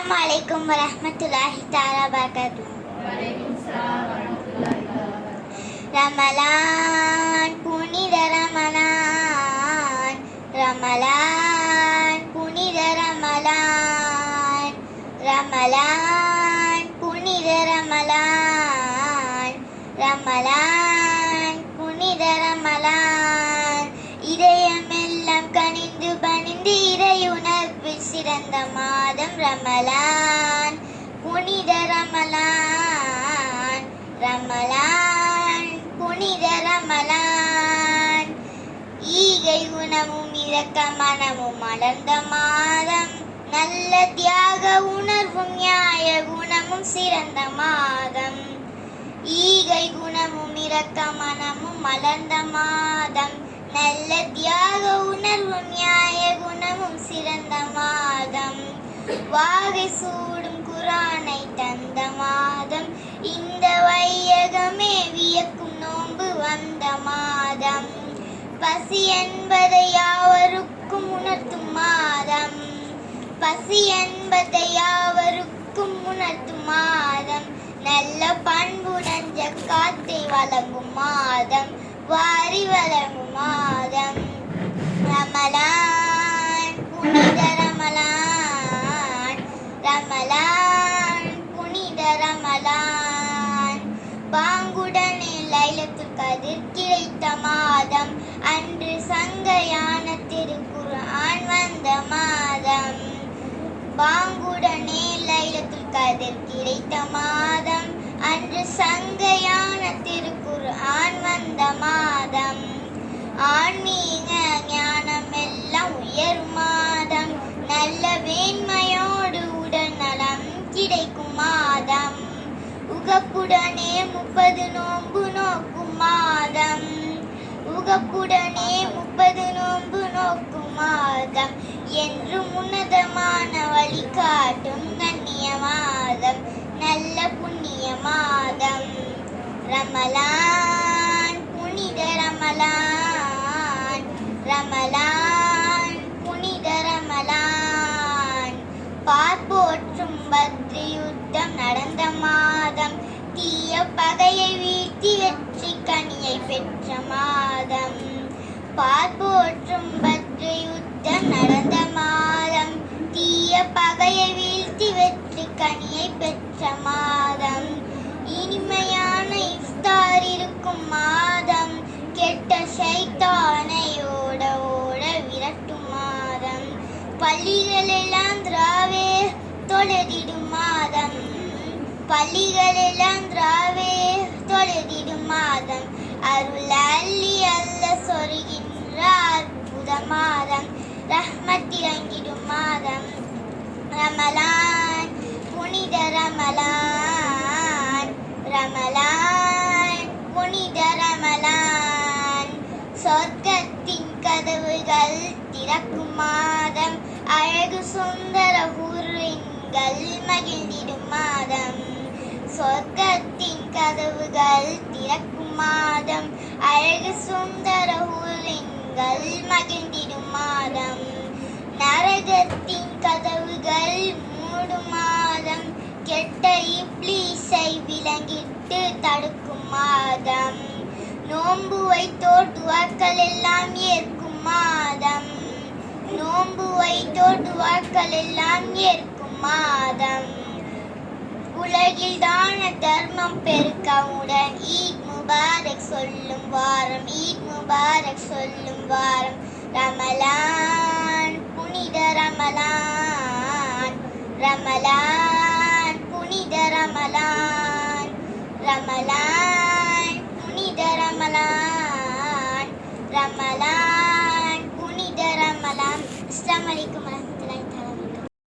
Assalamualaikum warahmatullahi taala wabarakatuh. Ramalan, புனித ரமலான், ரமலான், புனித ரமலான், ரமலான், புனித ரமலான், ரமலான், புனித ரமலான். இதயமெல்லாம் கனிந்து பணிந்து இறையுணர்வில் சிறந்த மாதம் ரமலான், புனித ரமலான், ரமலான், புனித ரமலான். ஈகை குணமும் இரக்க மனமும் மலர்ந்த மாதம், நல்ல தியாக உணர்வும் நியாய குணமும் சிறந்த மாதம். ஈகை குணமும் இரக்க மனமும் மலர்ந்த மாதம், நல்ல தியாக உணர்வும் நியாய குணமும் சிறந்த மாதம். வாகை சூடும் குரானை தந்த மாதம், இந்த வையகமே வியக்கும் நோன்பு வந்த மாதம். பசி என்பதை யாவருக்கும் உணர்த்தும் மாதம், பசி என்பதை யாவருக்கும் உணர்த்தும் மாதம். நல்ல பண்புடன் ஜக்காத்தை வழங்கும் மாதம், வாரி வழங்கும் மாதம். ரமலான், புனித ரமலான், ரமலான், புனித ரமலான். பாங்குடனே லைலத்துல் கதிர் கிடைத்த மாதம், அன்று சங்கையான திருக்குர்ஆன் வந்த மாதம். பாங்குடனே லைலத்துல் கதிர் கிடைத்த மாதம், அன்று சங்கையான திருக்குர்ஆன் வந்த மாதம். ஆன்மீக ஞானம் எல்லாம் உயரும் மாதம், நல்ல வேண்மையோடு உடல் நலம் கிடைக்கும் மாதம். உகப்புடனே 30 நோன்பு நோக்கும் மாதம், உகப்புடனே 30 நோன்பு நோக்கும் மாதம். என்றும் உன்னதமான வழிகாட்டும் கண்ணிய மாதம், நல்ல புண்ணிய மாதம். ரமலான், புனித ரமலான், ரமலான், புனித ரமலான். பார்ப்போற்றும் பத்ர் யுத்தம் நடந்த மாதம், தீய பகையை வீழ்த்தி வெற்றி கனியை பெற்ற மாதம். பார்ப்போற்றும் பத்ர் யுத்தம் நடந்த மாதம், தீய பகையை வீழ்த்தி வெற்றி கனியை பெற்ற மாதம். இனிமையான இஃப்தார் இருக்கும் மாதம், கெட்ட ஷைத்தானை ஓட ஓட விரட்டும் மாதம். பள்ளிகளெல்லாம் திராவே தொழுதிடும் மாதம், பள்ளிகளெல்லாம் திராவே தொழுதிடும் மாதம். அருள் அள்ளி அல்ல சொருகின்ற அற்புத மாதம், ரஹ்மத் இறங்கிடும் மாதம். ரமலான், புனித ரமலான், ரமலான், புனித ரமலான். சொர்க்கத்தின் கதவுகள் திறக்கும் மாதம், அழகு சுந்தர ஹூரின்கள் மகிழ்ந்திடும் மாதம். சொர்க்கத்தின் கதவுகள் திறக்கும் மாதம், அழகு சுந்தர ஹூரின்கள் மகிழ்ந்திடும் மாதம். நரகத்தின் கதவுகள் மூடும் மாதம், கெட்ட இப்லீஸை விலங்கிட்டு தடுக்கும் மாதம். நோன்பு வைத்தோர் துவாக்கள் எல்லாம் ஏற்கும் மாதம், நோன்பு வைத்தோர் துவாக்கள் எல்லாம் ஏற்கும் மாதம். உலகில் தான தர்மம் பெருக்கவுடன் ஈத் முபாரக் சொல்லும் வாரம், ஈத் முபாரக் சொல்லும் வாரம். ரமலான், புனித ரமலான், ரமலான், புனித ரமலான், ரமலான், புனித ரமலான், ரமலான், புனித ரமலான். அஸ்ஸலாமு அலைக்கும்.